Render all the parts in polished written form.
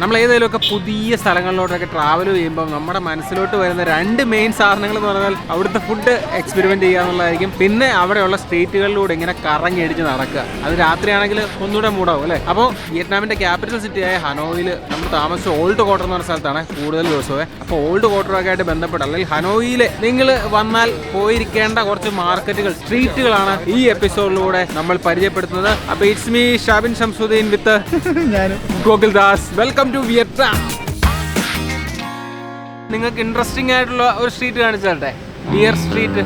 നമ്മൾ ഏതെങ്കിലുമൊക്കെ പുതിയ സ്ഥലങ്ങളിലോട്ടൊക്കെ ട്രാവൽ ചെയ്യുമ്പോൾ നമ്മുടെ മനസ്സിലോട്ട് വരുന്ന രണ്ട് മെയിൻ സാധനങ്ങൾ എന്ന് പറഞ്ഞാൽ അവിടുത്തെ ഫുഡ് എക്സ്പെരിമെന്റ് ചെയ്യുക എന്നുള്ളതായിരിക്കും. പിന്നെ അവിടെയുള്ള സ്ട്രീറ്റുകളിലൂടെ ഇങ്ങനെ കറങ്ങി അടിച്ച് നടക്കുക. അത് രാത്രിയാണെങ്കിൽ ഒന്നുകൂടെ മൂടാവും അല്ലേ. അപ്പോൾ വിയറ്റ്നാമിന്റെ ക്യാപിറ്റൽ സിറ്റിയായ ഹനോയിൽ നമ്മൾ താമസിച്ച ഓൾഡ് ക്വാർട്ടർ എന്ന് പറഞ്ഞ സ്ഥലത്താണ് കൂടുതൽ ദിവസമേ. അപ്പോൾ ഓൾഡ് ക്വാർട്ടറൊക്കെ ആയിട്ട് ബന്ധപ്പെട്ട് അല്ലെങ്കിൽ ഹനോയിൽ നിങ്ങൾ വന്നാൽ പോയിരിക്കേണ്ട കുറച്ച് മാർക്കറ്റുകൾ, സ്ട്രീറ്റുകളാണ് ഈ എപ്പിസോഡിലൂടെ നമ്മൾ പരിചയപ്പെടുത്തുന്നത്. അപ്പോൾ it's me Shabin Shamsuddin with Gokul Das. Welcome to Vietnam. നിങ്ങൾക്ക് ഇൻട്രസ്റ്റിംഗ് ആയിട്ടുള്ള ഒരു സ്ട്രീറ്റ് കാണിച്ചു തരട്ടെ, ബിയർ സ്ട്രീറ്റ്.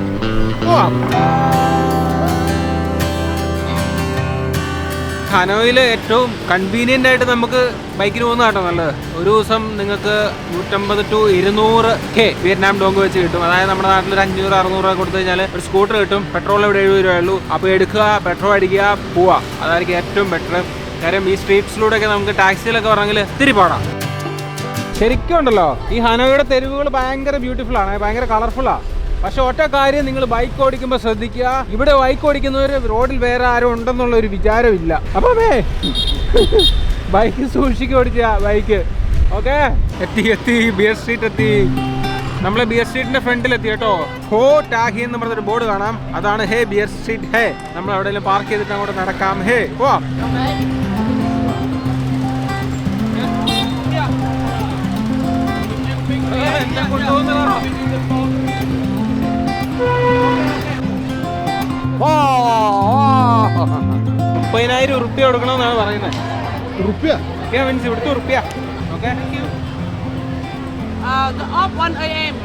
ഹനോയിൽ ഏറ്റവും കൺവീനിയൻ്റ് ആയിട്ട് നമുക്ക് ബൈക്കിന് പോകുന്ന കേട്ടോ നല്ലത്. ഒരു ദിവസം നിങ്ങൾക്ക് 150 to 200K വിയറ്റ്നാം ഡോങ്ക് വെച്ച് കിട്ടും. അതായത് നമ്മുടെ നാട്ടിൽ 500-600 രൂപ കൊടുത്തു കഴിഞ്ഞാൽ ഒരു സ്കൂട്ടർ കിട്ടും. പെട്രോൾ ഇവിടെ 70 രൂപയുള്ളൂ. അപ്പോൾ എടുക്കുക, പെട്രോൾ അടിക്കുക, പോവുക. അതായിരിക്കും ഏറ്റവും ബെറ്റർ. കാര്യം ഈ സ്ട്രീറ്റ്സിലൂടെയൊക്കെ നമുക്ക് ടാക്സിയിലൊക്കെ പറഞ്ഞെങ്കിൽ ഇത്തിരി പാടാം. ശരിക്കും ഉണ്ടല്ലോ, ഈ ഹനോയുടെ തെരുവുകൾ ഭയങ്കര ബ്യൂട്ടിഫുൾ ആണ്, ഭയങ്കര കളർഫുള്ളാണ്. പക്ഷെ ഒറ്റ കാര്യം, നിങ്ങൾ ബൈക്ക് ഓടിക്കുമ്പോൾ ശ്രദ്ധിക്കുക, ഇവിടെ ബൈക്ക് ഓടിക്കുന്നവർ റോഡിൽ വേറെ ആരും ഉണ്ടെന്നുള്ള ഒരു വിചാരമില്ല. അപ്പം ബൈക്ക് സൂക്ഷിക്കുക, ഓടിച്ച ബൈക്ക്. ഓക്കെ, എത്തി ബിയർ സ്ട്രീറ്റ് എത്തി. നമ്മളെ ബിയർ സ്ട്രീറ്റിന്റെ ഫ്രണ്ടിൽ എത്തി കേട്ടോ. ഹോ ടാഹി എന്ന് പറഞ്ഞൊരു ബോർഡ് കാണാം. അതാണ് ഹേ ബിയർ സ്ട്രീറ്റ് ഹേ. നമ്മൾ എവിടെയെങ്കിലും പാർക്ക് ചെയ്തിട്ട് അങ്ങോട്ട് നടക്കാം. ഹേ പോവാം. $30,000 കൊടുക്കണമെന്നാണ് പറയുന്നത്. മീൻസ് ഇവിടുത്തെ റുപ്യ. Okay, off 1 AM.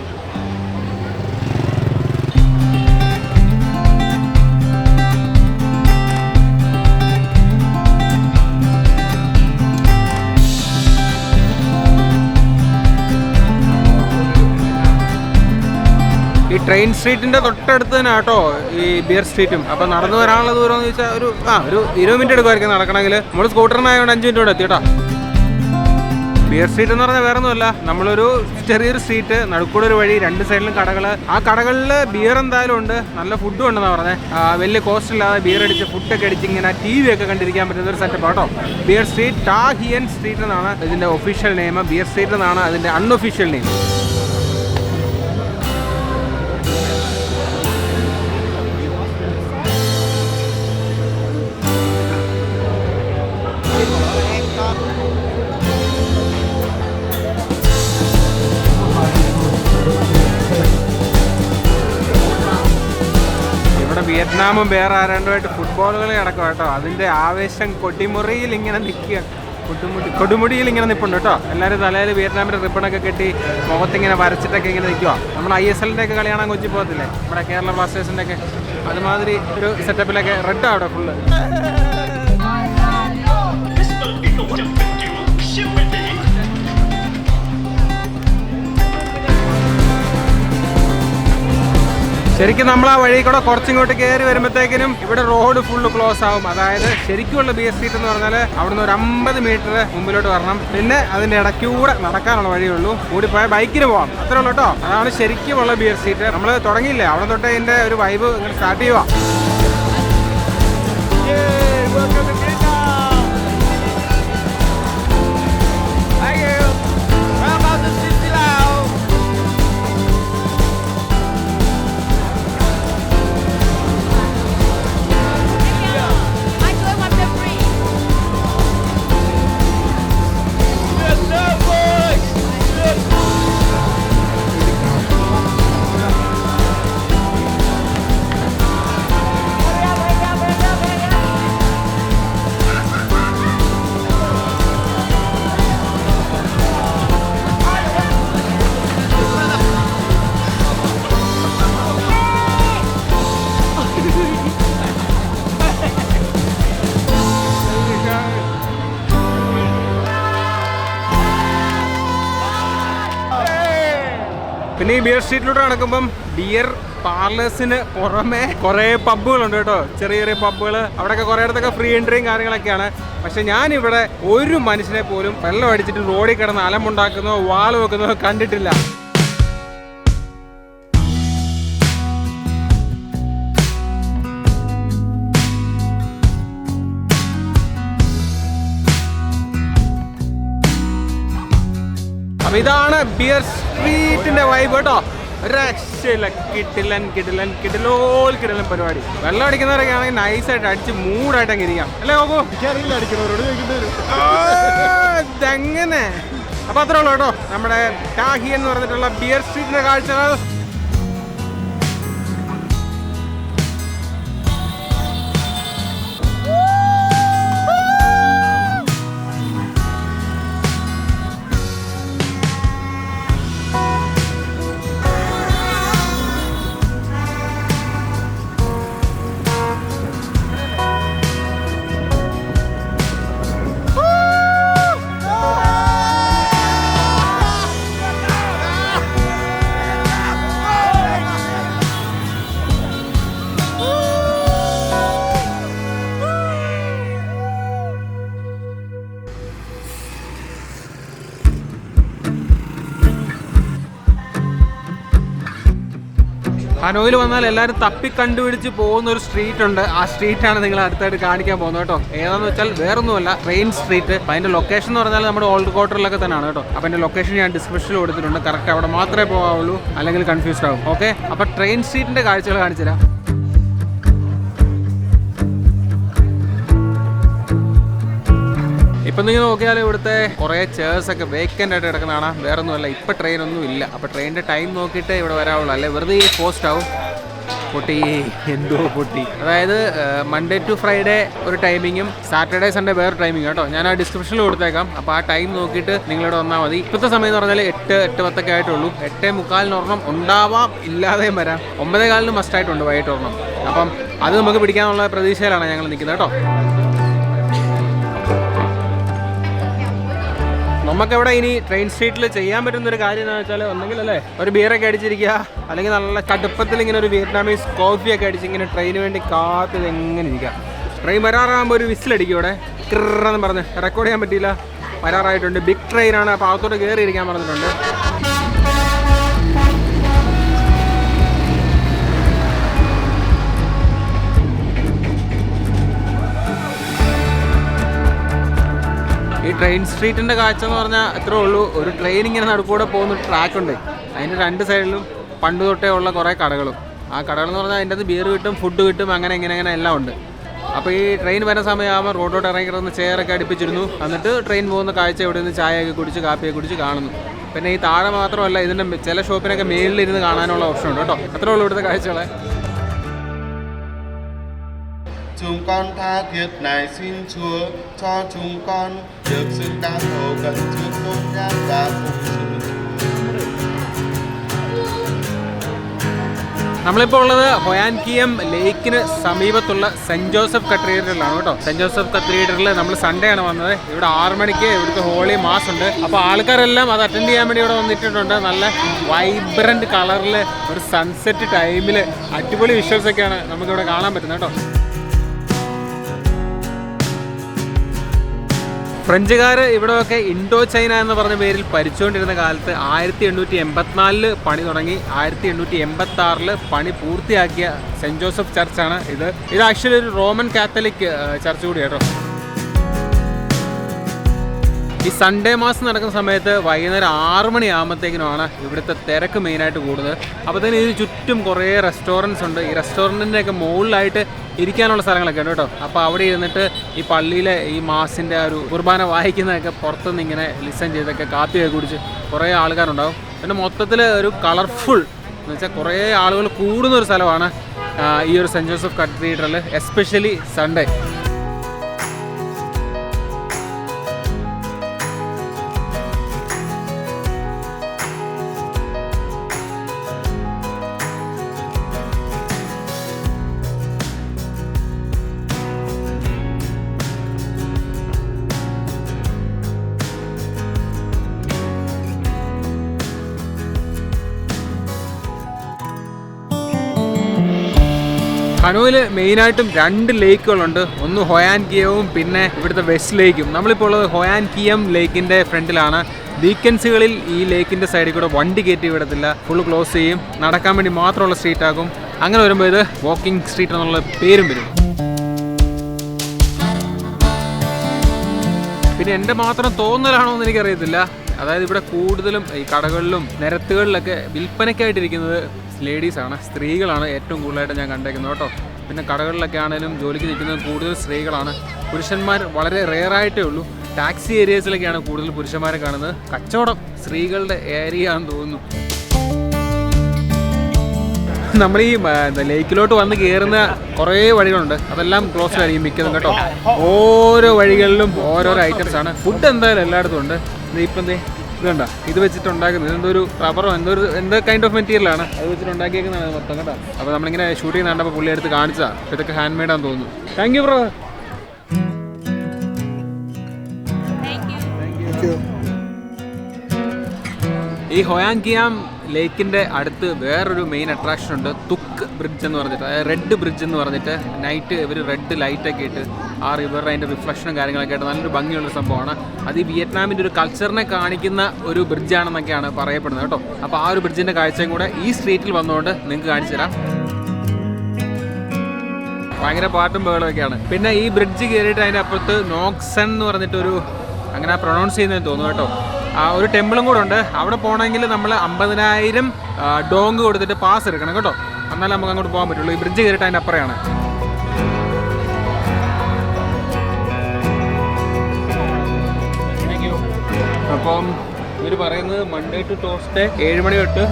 ഈ ട്രെയിൻ സ്ട്രീറ്റിന്റെ തൊട്ടടുത്ത് തന്നെ കേട്ടോ ഈ ബിയർ സ്ട്രീറ്റും. അപ്പൊ നടന്നു വരാനുള്ള ദൂരം എന്ന് വെച്ചാൽ ഒരു 20 മിനിറ്റ് എടുക്കുമായിരിക്കും നടക്കണമെങ്കിൽ. നമ്മൾ സ്കൂട്ടറിനായതുകൊണ്ട് 5 മിനിറ്റ് കൂടെ എത്തി കേട്ടോ. ബിയർ സ്ട്രീറ്റ് എന്ന് പറഞ്ഞാൽ വേറെ ഒന്നുമല്ല, നമ്മളൊരു ചെറിയൊരു സ്ട്രീറ്റ്, നടുക്കൂടെ ഒരു വഴി, രണ്ട് സൈഡിലും കടകള്. ആ കടകളിൽ ബിയർ എന്തായാലും ഉണ്ട്, നല്ല ഫുഡും ഉണ്ടെന്നാണ് പറഞ്ഞത്. വലിയ കോസ്റ്റ് ഇല്ലാതെ ബിയർ അടിച്ച് ഫുഡൊക്കെ അടിച്ച് ഇങ്ങനെ TV ഒക്കെ കണ്ടിരിക്കാൻ പറ്റുന്ന ഒരു സെറ്റപ്പ് കേട്ടോ. ബിയർ സ്ട്രീറ്റ് ടാ ഹിയൻ സ്ട്രീറ്റ് എന്നാണ് ഇതിന്റെ ഒഫീഷ്യൽ നെയിം. ബിയർ സ്ട്രീറ്റ് എന്നാണ് അതിന്റെ അൺഒഫീഷ്യൽ നെയിം. വിയറ്റ്നാമും വേറെ ആരാണ്ടുമായിട്ട് ഫുട്ബോൾ കളി നടക്കും കേട്ടോ. അതിൻ്റെ ആവേശം കൊടിമുറിയിൽ ഇങ്ങനെ നിൽക്കുക, കൊടുമുടിയിൽ ഇങ്ങനെ നിൽപ്പുണ്ട് കേട്ടോ. എല്ലാവരും തലയിൽ വിയറ്റ്നാമിൻ്റെ റിബണൊക്കെ കെട്ടി മുഖത്തിങ്ങനെ വരച്ചിട്ടൊക്കെ ഇങ്ങനെ നിൽക്കുക. നമ്മൾ ISLൻ്റെ ഒക്കെ കളി കാണാൻ കൊച്ചി പോകത്തില്ലേ, നമ്മുടെ കേരള ബ്ലാസ്റ്റേഴ്സിൻ്റെ ഒക്കെ അതുമാതിരി ഒരു സെറ്റപ്പിലൊക്കെ റെഡാണ് അവിടെ ഫുള്ള്. ശരിക്കും നമ്മൾ ആ വഴി കൂടെ കുറച്ചിങ്ങോട്ട് കയറി വരുമ്പോഴത്തേക്കിനും ഇവിടെ റോഡ് ഫുള്ള് ക്ലോസ് ആവും. അതായത് ശരിക്കുള്ള ബിയർ സ്ട്രീറ്റ് എന്ന് പറഞ്ഞാൽ അവിടുന്ന് ഒരു 50 മീറ്റർ മുമ്പിലോട്ട് വരണം. പിന്നെ അതിൻ്റെ ഇടയ്ക്കൂടെ നടക്കാനുള്ള വഴിയുള്ളൂ. കൂടിപ്പോയാൽ ബൈക്കിന് പോകാം, അത്രേ ഉള്ളൂ കേട്ടോ. അതാണ് ശരിക്കുമുള്ള ബിയർ സ്ട്രീറ്റ്. നമ്മൾ തുടങ്ങിയില്ലേ, അവിടെ തൊട്ട് അതിൻ്റെ ഒരു വൈബ് ഇങ്ങനെ സ്റ്റാർട്ട് ചെയ്യുക. പിന്നെ ഈ ബിയർ സ്ട്രീറ്റിലൂടെ നടക്കുമ്പം ബിയർ പാർലേഴ്സിന് പുറമെ കുറേ പബ്ബുകളുണ്ട് കേട്ടോ, ചെറിയ ചെറിയ പബ്ബുകൾ. അവിടെയൊക്കെ കുറേ ഇടത്തൊക്കെ ഫ്രീ എൻട്രിയും കാര്യങ്ങളൊക്കെയാണ്. പക്ഷെ ഞാനിവിടെ ഒരു മനുഷ്യനെ പോലും വെള്ളം അടിച്ചിട്ട് റോഡിൽ കിടന്ന് അലമുണ്ടാക്കുന്നോ വാള് വെക്കുന്നോ കണ്ടിട്ടില്ല. അപ്പോൾ ഇതാണ് ബിയർ സ്ട്രീറ്റിന്റെ വൈബ് കേട്ടോ. രക്ഷയില്ല, കിടിലൻ പരിപാടി. വെള്ളം അടിക്കുന്നവരൊക്കെ ആണെങ്കിൽ നൈസായിട്ട് അടിച്ച് മൂടായിട്ട് അങ്ങ് ഇരിക്കാം അല്ലേ നോക്കൂ. ഇതെങ്ങനെ? അപ്പോൾ അത്രേ ഉള്ളൂ കേട്ടോ നമ്മുടെ ടാഹി എന്ന് പറഞ്ഞിട്ടുള്ള ബിയർ സ്ട്രീറ്റിന്റെ കാഴ്ചകൾ. ഹനോയിൽ വന്നാൽ എല്ലാവരും തപ്പി കണ്ടുപിടിച്ച് പോകുന്ന ഒരു സ്ട്രീറ്റ് ഉണ്ട്. ആ സ്ട്രീറ്റാണ് നിങ്ങൾ അടുത്തായിട്ട് കാണിക്കാൻ പോകുന്നത് കേട്ടോ. ഏതാന്ന് വെച്ചാൽ വേറൊന്നുമല്ല, ട്രെയിൻ സ്ട്രീറ്റ്. അപ്പം അതിൻ്റെ ലൊക്കേഷൻ എന്ന് പറഞ്ഞാൽ നമ്മുടെ ഓൾഡ് ക്വാർട്ടറിലൊക്കെ തന്നെയാണ് കേട്ടോ. അപ്പം എൻ്റെ ലൊക്കേഷൻ ഞാൻ ഡിസ്ക്രിപ്ഷനിൽ കൊടുത്തിട്ടുണ്ട്. കറക്റ്റ് അവിടെ മാത്രമേ പോകാവുള്ളൂ, അല്ലെങ്കിൽ കൺഫ്യൂസ്ഡ് ആവും. ഓക്കെ, അപ്പോൾ ട്രെയിൻ സ്ട്രീറ്റിൻ്റെ കാഴ്ചകൾ കാണിച്ചു തരാം. ഇപ്പം നിങ്ങൾ നോക്കിയാൽ ഇവിടുത്തെ കുറേ ചെയർസൊക്കെ വേക്കൻ്റ് ആയിട്ട് കിടക്കുന്നതാണ്. വേറെ ഒന്നുമല്ല, ഇപ്പം ട്രെയിനൊന്നും ഇല്ല. അപ്പോൾ ട്രെയിനിൻ്റെ ടൈം നോക്കിയിട്ട് ഇവിടെ വരാവുള്ളൂ, അല്ലെ വെറുതെ ഈ പോസ്റ്റ് ആവും. പൊട്ടി. അതായത് മൺഡേ ടു ഫ്രൈഡേ ഒരു ടൈമിങ്ങും സാറ്റർഡേ സൺഡേ വേറെ ടൈമിങ് കേട്ടോ. ഞാൻ ആ ഡിസ്ക്രിപ്ഷനിൽ കൊടുത്തേക്കാം. അപ്പോൾ ആ ടൈം നോക്കിയിട്ട് നിങ്ങളിവിടെ വന്നാൽ മതി. ഇപ്പോഴത്തെ സമയം എന്ന് പറഞ്ഞാൽ 8:10 ആയിട്ടുള്ളൂ. 8:45 ഒരെണ്ണം ഉണ്ടാവാം, ഇല്ലാതെയും വരാം. 9:15 മസ്റ്റായിട്ടുണ്ട് വൈകിട്ട് ഒരെണ്ണം. അപ്പം അത് നമുക്ക് പിടിക്കാനുള്ള പ്രതീക്ഷയിലാണ് ഞങ്ങൾ നിൽക്കുന്നത് കേട്ടോ. നമുക്കെവിടെ ഇനി ട്രെയിൻ സ്ട്രീറ്റിൽ ചെയ്യാൻ പറ്റുന്നൊരു കാര്യം എന്താണെന്ന് വെച്ചാൽ, ഒന്നെങ്കിൽ അല്ലേ ഒരു ബിയറൊക്കെ അടിച്ചിരിക്കുക, അല്ലെങ്കിൽ നല്ല കടുപ്പത്തിൽ ഇങ്ങനെ ഒരു വിയറ്റ്നാമീസ് കോഫിയൊക്കെ അടിച്ച് ഇങ്ങനെ ട്രെയിന് വേണ്ടി കാത്ത് എങ്ങനെ ഇരിക്കുക. ട്രെയിൻ വരാറാകുമ്പോൾ ഒരു വിസിലടിക്കും ഇവിടെ, കിറെന്ന് പറഞ്ഞ്. റെക്കോർഡ് ചെയ്യാൻ പറ്റിയില്ല, വരാറായിട്ടുണ്ട്. ബിഗ് ട്രെയിനാണ്, അപ്പോൾ അകത്തോട്ട് കയറി ഇരിക്കാൻ പറഞ്ഞിട്ടുണ്ട്. ഈ ട്രെയിൻ സ്ട്രീറ്റിൻ്റെ കാഴ്ച എന്ന് പറഞ്ഞാൽ അത്രേ ഉള്ളൂ. ഒരു ട്രെയിൻ ഇങ്ങനെ നടുക്കൂടെ പോകുന്ന ട്രാക്കുണ്ട്. അതിൻ്റെ രണ്ട് സൈഡിലും പണ്ട് തൊട്ടേ ഉള്ള കുറേ കടകളും. ആ കടകളെന്ന് പറഞ്ഞാൽ അതിൻ്റെ അത് ബിയർ കിട്ടും, ഫുഡ് കിട്ടും, അങ്ങനെ ഇങ്ങനെ എല്ലാം ഉണ്ട്. അപ്പോൾ ഈ ട്രെയിൻ വരുന്ന സമയമാകുമ്പോൾ റോഡോട്ട് ഇറങ്ങി കിടന്ന് ചെയറൊക്കെ അടുപ്പിച്ചിരുന്നു. എന്നിട്ട് ട്രെയിൻ പോകുന്ന കാഴ്ച ഇവിടെ നിന്ന് ചായയൊക്കെ കുടിച്ച് കാപ്പിയൊക്കെ കുടിച്ച് കാണുന്നു. പിന്നെ ഈ താഴെ മാത്രമല്ല, ഇതിൻ്റെ ചില ഷോപ്പിനൊക്കെ മേളിലിരുന്ന് കാണാനുള്ള ഓപ്ഷൻ ഉണ്ട് കേട്ടോ. അത്രേ ഉള്ളൂ ഇവിടുത്തെ കാഴ്ചകളെ. Chúng con tha thiết này xin Chúa cho chúng con được xứng đáng hầu cận trước tôn nhang và phụng sự നമ്മളിപ്പോൾ ഉള്ളത് ഹൊയാൻ കിയം ലേക്കിന് സമീപത്തുള്ള സെൻറ്റ് ജോസഫ് കത്തീഡ്രലിലാണ് കേട്ടോ. സെൻറ്റ് ജോസഫ് കത്തീഡ്രലിൽ നമ്മൾ സൺഡേ ആണ് വന്നത്. ഇവിടെ 6 മണിക്ക് ഇവിടുത്തെ ഹോളി മാസ് ഉണ്ട്. അപ്പോൾ ആൾക്കാരെല്ലാം അത് അറ്റൻഡ് ചെയ്യാൻ വേണ്ടി ഇവിടെ വന്നിട്ടുണ്ട്. നല്ല വൈബ്രൻറ്റ് കളറിൽ ഒരു സൺസെറ്റ് ടൈമിൽ അടിപൊളി വിഷ്വൽസൊക്കെയാണ് നമുക്കിവിടെ കാണാൻ പറ്റുന്നത് കേട്ടോ. ഫ്രഞ്ചുകാർ ഇവിടെയൊക്കെ ഇൻഡോ ചൈന എന്ന് പറഞ്ഞ പേരിൽ ഭരിച്ചുകൊണ്ടിരുന്ന കാലത്ത് 1884 പണി തുടങ്ങി 1886 പണി പൂർത്തിയാക്കിയ സെൻറ്റ് ജോസഫ് ചർച്ചാണ് ഇത്. ഇത് ആക്ച്വലി ഒരു റോമൻ കാത്തലിക് ചർച്ച് കൂടി കേട്ടോ. ഈ സൺഡേ മാസം നടക്കുന്ന സമയത്ത് വൈകുന്നേരം 6 മണിയാകുമ്പോഴത്തേക്കിനുമാണ് ഇവിടുത്തെ തിരക്ക് മെയിനായിട്ട് കൂടുന്നത്. അപ്പോൾ തന്നെ ഇതിന് ചുറ്റും കുറേ റെസ്റ്റോറൻറ്റ്സ് ഉണ്ട്. ഈ റെസ്റ്റോറൻറ്റിൻ്റെയൊക്കെ മുകളിലായിട്ട് ഇരിക്കാനുള്ള സ്ഥലങ്ങളൊക്കെ ഉണ്ട് കേട്ടോ. അപ്പോൾ അവിടെ ഇരുന്നിട്ട് ഈ പള്ളിയിലെ ഈ മാസിൻ്റെ ഒരു കുർബാന വായിക്കുന്നതൊക്കെ പുറത്തുനിന്ന് ഇങ്ങനെ ലിസൺ ചെയ്തൊക്കെ കാപ്പിയൊക്കെ കുടിച്ച് കുറേ ആൾക്കാരുണ്ടാവും. പിന്നെ മൊത്തത്തിൽ ഒരു കളർഫുൾ എന്ന് വെച്ചാൽ കുറേ ആളുകൾ കൂടുന്നൊരു സ്ഥലമാണ് ഈ ഒരു saint Joseph cathedral, especially Sunday. ഹനോയിൽ മെയിനായിട്ടും 2 ലേക്കുകളുണ്ട്. ഒന്ന് ഹൊയാൻ കിയവും പിന്നെ ഇവിടുത്തെ വെസ്റ്റ് ലേക്കും. നമ്മളിപ്പോൾ ഉള്ളത് ഹൊയാൻ കിയം ലേക്കിൻ്റെ ഫ്രണ്ടിലാണ്. വീക്കെൻഡ്സുകളിൽ ഈ ലേക്കിൻ്റെ സൈഡിൽ കൂടെ വണ്ടി കയറ്റി വിടത്തില്ല, ഫുള്ള് ക്ലോസ് ചെയ്യും. നടക്കാൻ വേണ്ടി മാത്രമുള്ള സ്ട്രീറ്റ് ആക്കും. അങ്ങനെ വരുമ്പോൾ ഇത് വാക്കിംഗ് സ്ട്രീറ്റ് എന്നുള്ള പേരും വരും. പിന്നെ എൻ്റെ മാത്രം തോന്നലാണോ എന്ന് എനിക്കറിയത്തില്ല, അതായത് ഇവിടെ കൂടുതലും ഈ കടകളിലും നിരത്തുകളിലൊക്കെ വിൽപ്പനയ്ക്കായിട്ടിരിക്കുന്നത് ലേഡീസാണ്, സ്ത്രീകളാണ് ഏറ്റവും കൂടുതലായിട്ട് ഞാൻ കണ്ടേക്കുന്നത് കേട്ടോ. പിന്നെ കടകളിലൊക്കെ ആണെങ്കിലും ജോലിക്ക് നിൽക്കുന്നത് കൂടുതൽ സ്ത്രീകളാണ്. പുരുഷന്മാർ വളരെ റെയറായിട്ടേ ഉള്ളൂ. ടാക്സി ഏരിയസിലൊക്കെയാണ് കൂടുതൽ പുരുഷന്മാരെ കാണുന്നത്. കച്ചവടം സ്ത്രീകളുടെ ഏരിയ ആണെന്ന് തോന്നുന്നു. നമ്മൾ ഈ ലേക്കിലോട്ട് വന്ന് കയറുന്ന കുറേ വഴികളുണ്ട്, അതെല്ലാം ക്ലോസ് ആയിരിക്കും മിക്കതും കേട്ടോ. ഓരോ വഴികളിലും ഓരോരോ ഐറ്റംസ് ആണ്. ഫുഡ് എന്തായാലും എല്ലായിടത്തും ഉണ്ട്. ഇപ്പം ഇതുണ്ട, ഇത് വെച്ചിട്ട് ഉണ്ടാക്കുന്നത് എന്തോ റബ്ബറോ എന്തോ കൈൻഡ് ഓഫ് മെറ്റീരിയലാണ്, അത് വെച്ചിട്ട് ഉണ്ടാക്കിയേക്കുന്നതാണ് മൊത്തം കേട്ടോ. അപ്പോൾ നമ്മളിങ്ങനെ ഷൂട്ട് ചെയ്യുന്ന കണ്ടപ്പോൾ പുള്ളി എടുത്ത് കാണിച്ചതാണ്. അപ്പോൾ ഇതൊക്കെ ഹാൻഡ് മെയ്ഡാന്ന് തോന്നുന്നു. Thank you bro. ഈ ഹൊയാങ്കിയാം ലേക്കിൻ്റെ അടുത്ത് വേറൊരു മെയിൻ അട്രാക്ഷൻ ഉണ്ട്, തുക്ക് ബ്രിഡ്ജ് എന്ന് പറഞ്ഞിട്ട്, അതായത് റെഡ് ബ്രിഡ്ജ് എന്ന് പറഞ്ഞിട്ട്. നൈറ്റ് ഇവർ റെഡ് ലൈറ്റൊക്കെ ഇട്ട് ആ റിവറിൻ്റെ അതിൻ്റെ റിഫ്ലക്ഷനും കാര്യങ്ങളൊക്കെ ആയിട്ട് നല്ലൊരു ഭംഗിയുള്ള സംഭവമാണ്. അത് ഈ വിയറ്റ്നാമിൻ്റെ ഒരു കൾച്ചറിനെ കാണിക്കുന്ന ഒരു ബ്രിഡ്ജാണെന്നൊക്കെയാണ് പറയപ്പെടുന്നത് കേട്ടോ. അപ്പോൾ ആ ഒരു ബ്രിഡ്ജിൻ്റെ കാഴ്ചയും കൂടെ ഈ സ്ട്രീറ്റിൽ വന്നുകൊണ്ട് നിങ്ങൾക്ക് കാണിച്ചു തരാം. ഭയങ്കര പാട്ടും ബഹളമൊക്കെയാണ്. പിന്നെ ഈ ബ്രിഡ്ജ് കയറിയിട്ട് അതിൻ്റെ അപ്പുറത്ത് നോക്സൺ എന്ന് പറഞ്ഞിട്ടൊരു, അങ്ങനെ പ്രൊണൗൺസ് ചെയ്യുന്നതെന്ന് തോന്നുന്നു കേട്ടോ, ആ ഒരു ടെമ്പിളും കൂടെ ഉണ്ട്. അവിടെ പോകണമെങ്കിൽ നമ്മൾ 50,000 ഡോങ് കൊടുത്തിട്ട് പാസ് എടുക്കണം കേട്ടോ, എന്നാലും നമുക്ക് അങ്ങോട്ട് പോകാൻ പറ്റുള്ളൂ. ഈ ബ്രിഡ്ജ് കയറിയിട്ട് അതിൻ്റെ അപ്പുറമാണ്. അപ്പം ഇവർ പറയുന്നത് മൺഡേ ടു ടോസ്ഡേ 7 മണി തൊട്ട്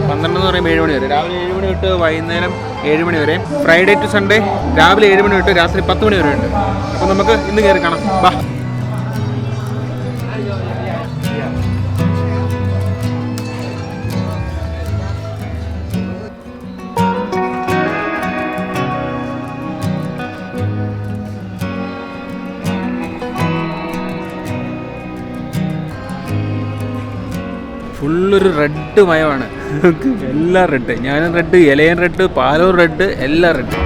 12 എന്ന് പറയുമ്പോൾ 7 മണി വരെ, രാവിലെ 7 മണി തൊട്ട് വൈകുന്നേരം 7 മണി വരെ. ഫ്രൈഡേ ടു സൺഡേ രാവിലെ 7 മണി തൊട്ട് രാത്രി 10 മണി വരെ ഉണ്ട്. അപ്പം നമുക്ക് ഇന്ന് കയറി കാണാം, ബാ. ഫുള്ളൊരു റെഡ് മയമാണ്, എല്ലാം റെഡ്. ഞാനും റെഡ്, ഇലയൻ റെഡ്, പാലൂർ റെഡ്, എല്ലാം റെഡ്.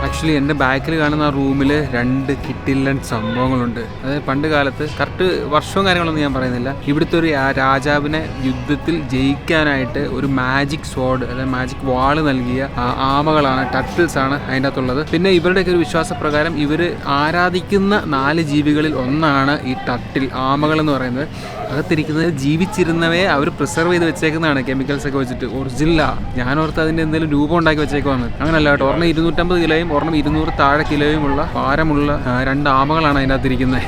ആക്ച്വലി എൻ്റെ ബാക്കിൽ കാണുന്ന ആ റൂമിൽ 2 കിട്ടില്ലൻ സംഭവങ്ങളുണ്ട്. അതായത് പണ്ട് കാലത്ത്, കറക്റ്റ് വർഷവും കാര്യങ്ങളൊന്നും ഞാൻ പറയുന്നില്ല, ഇവിടുത്തെ ഒരു രാജാവിനെ യുദ്ധത്തിൽ ജയിക്കാനായിട്ട് ഒരു മാജിക് സ്വാഡ്, അതായത് മാജിക് വാള് നൽകിയ ആമകളാണ്, ടർട്ടിൽസ് ആണ് അതിൻ്റെ അകത്തുള്ളത്. പിന്നെ ഇവരുടെയൊക്കെ ഒരു വിശ്വാസപ്രകാരം ഇവർ ആരാധിക്കുന്ന 4 ജീവികളിൽ ഒന്നാണ് ഈ ടർട്ടിൽ, ആമകൾ എന്ന് പറയുന്നത്. അകത്തിരിക്കുന്നത് ജീവിച്ചിരുന്നവയെ അവർ പ്രിസർവ് ചെയ്ത് വെച്ചേക്കുന്നതാണ് കെമിക്കൽസ് ഒക്കെ വെച്ചിട്ട്. ഒറിജിനൽ ഞാനോർത്ത് അതിൻ്റെ എന്തെങ്കിലും രൂപം ഉണ്ടാക്കി വെച്ചേക്കുവാണ്. അങ്ങനെയല്ല കേട്ടോ. ഒരെണ്ണം 250 കിലോയും ഒരെണ്ണം 200 താഴെ കിലോയുമുള്ള ഭാരമുള്ള 2 ആമകളാണ് അതിൻ്റെ അകത്തിരിക്കുന്നത്.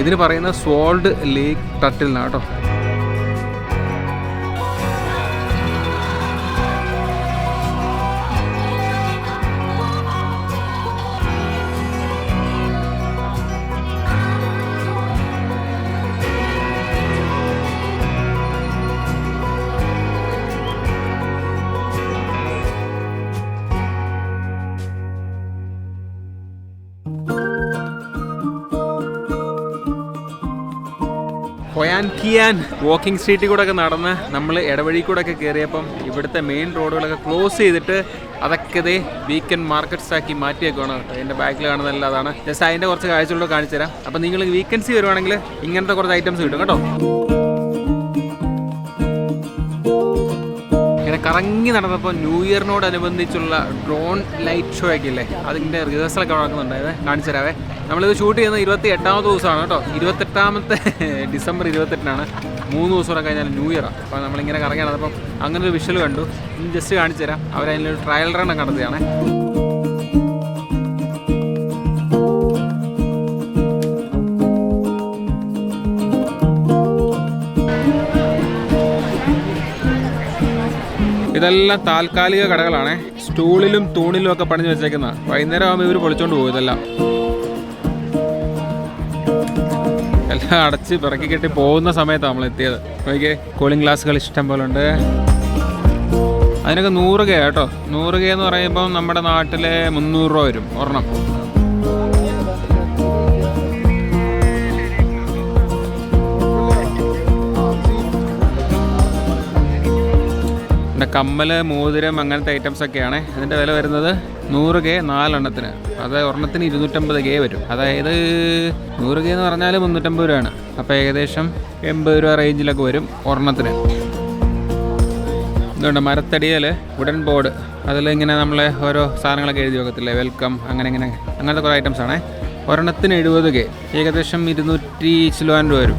ഇതിന് പറയുന്ന സ്വാൾഡ് ലേക്ക് ടർട്ടിൽ എന്നാണ് കേട്ടോ. ഹൊയാൻകിയാൻ വാക്കിംഗ് സ്ട്രീറ്റിൽ കൂടെ ഒക്കെ നടന്ന് നമ്മൾ ഇടവഴി കൂടെ ഒക്കെ കയറിയപ്പം ഇവിടുത്തെ മെയിൻ റോഡുകളൊക്കെ ക്ലോസ് ചെയ്തിട്ട് അതൊക്കെ വീക്കെൻഡ് മാർക്കറ്റ്സ് ആക്കി മാറ്റിയേക്കാണ്. എൻ്റെ ബാക്കിൽ കാണുന്നതല്ല, അതാണ് ജസ്റ്റ് അതിൻ്റെ കുറച്ച് കാഴ്ചകളോട് കാണിച്ചു തരാം. അപ്പം നിങ്ങൾ വീക്കെൻഡ്സ് വരുവാണെങ്കിൽ ഇങ്ങനത്തെ കുറച്ച് ഐറ്റംസ് കിട്ടും കേട്ടോ. ഇങ്ങനെ കറങ്ങി നടന്നപ്പോൾ ന്യൂ ഇയറിനോടനുബന്ധിച്ചുള്ള ഡ്രോൺ ലൈറ്റ് ഷോ ഒക്കെ ഇല്ലേ, അതിൻ്റെ റിഹേഴ്സലൊക്കെ നടക്കുന്നുണ്ടായത്, കാണിച്ചു തരാവേ. നമ്മളിത് ഷൂട്ട് ചെയ്യുന്നത് 28ാമത്തെ ദിവസമാണ് കേട്ടോ. 28ാമത്തെ ഡിസംബർ 28-നാണ്. 3 ദിവസം കൂടെ കഴിഞ്ഞാൽ ന്യൂ ഇയറാണ്. അപ്പോൾ നമ്മളിങ്ങനെ കറങ്ങി നടന്നപ്പം അങ്ങനെ ഒരു വിഷ്വൽ കണ്ടു. ജസ്റ്റ് കാണിച്ചു തരാം. അവരതിലൊരു ട്രയൽ റൺ നടത്തിയാണ്. ഇതെല്ലാം താൽക്കാലിക കടകളാണ്. സ്റ്റൂളിലും തൂണിലും ഒക്കെ പണിഞ്ഞു വെച്ചേക്കുന്ന. വൈകുന്നേരം ആകുമ്പോൾ ഇവർ പൊളിച്ചോണ്ട് പോകും ഇതെല്ലാം. എല്ലാം അടച്ച് പിറക്കി കെട്ടി പോകുന്ന സമയത്താണ് നമ്മൾ എത്തിയത്. ഓക്കെ, കൂളിംഗ് ഗ്ലാസ്സുകൾ ഇഷ്ടം പോലെ ഉണ്ട്. അതിനൊക്കെ 100 K കേട്ടോ. 100 K എന്ന് പറയുമ്പോൾ നമ്മുടെ നാട്ടിലെ 300 രൂപ വരും ഒരെണ്ണം. പിന്നെ കമ്മല്, മോതിരം, അങ്ങനത്തെ ഐറ്റംസ് ഒക്കെയാണ്. ഇതിൻ്റെ വില വരുന്നത് 100K 4 എണ്ണത്തിന്. അത് ഒരെണ്ണത്തിന് 250K വരും. അതായത് 100K എന്ന് പറഞ്ഞാൽ 350 രൂപയാണ്. അപ്പോൾ ഏകദേശം 80 രൂപ റേഞ്ചിലൊക്കെ വരും ഒരെണ്ണത്തിന്. ഇതുകൊണ്ട് മരത്തടിയിൽ വുഡൻ ബോർഡ്, അതിലിങ്ങനെ നമ്മളെ ഓരോ സാധനങ്ങളൊക്കെ എഴുതി വെക്കത്തില്ലേ, വെൽക്കം, അങ്ങനത്തെ കുറേ ഐറ്റംസ് ആണേ. ഒരെണ്ണത്തിന് 70K, ഏകദേശം 200 ചില്ലുവാൻ രൂപ വരും.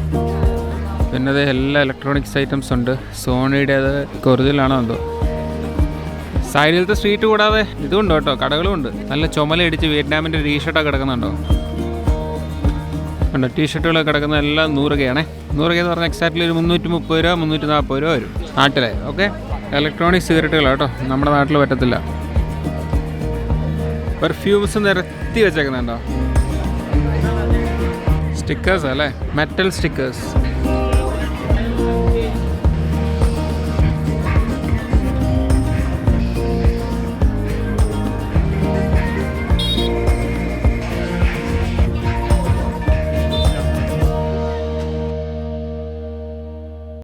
പിന്നെ അത് എല്ലാ ഇലക്ട്രോണിക്സ് ഐറ്റംസ് ഉണ്ട്. സോണിയുടെ അത് ഒറിജിനലാണോ എന്തോ. സൈഡിലത്തെ സ്ട്രീറ്റ് കൂടാതെ ഇതുണ്ട് കേട്ടോ, കടകളും ഉണ്ട്. നല്ല ചുമലടിച്ച് വിയറ്റ്നാമിൻ്റെ ടീഷർട്ടൊക്കെ കിടക്കുന്നുണ്ടോ ഉണ്ടോ. ടീഷർട്ടുകളൊക്കെ കിടക്കുന്ന എല്ലാം 100K ആണേ. 100K എന്ന് പറഞ്ഞാൽ എക്സാക്ട്ലി ഒരു 330 രൂപ 340 രൂപ വരും നാട്ടിലെ. ഓക്കെ, ഇലക്ട്രോണിക് സിഗരറ്റുകളാണ് കേട്ടോ, നമ്മുടെ നാട്ടിൽ പറ്റത്തില്ല. പെർഫ്യൂംസ് നിരത്തി വെച്ചേക്കുന്നുണ്ടോ. സ്റ്റിക്കേഴ്സ് അല്ലേ, മെറ്റൽ സ്റ്റിക്കേഴ്സ്.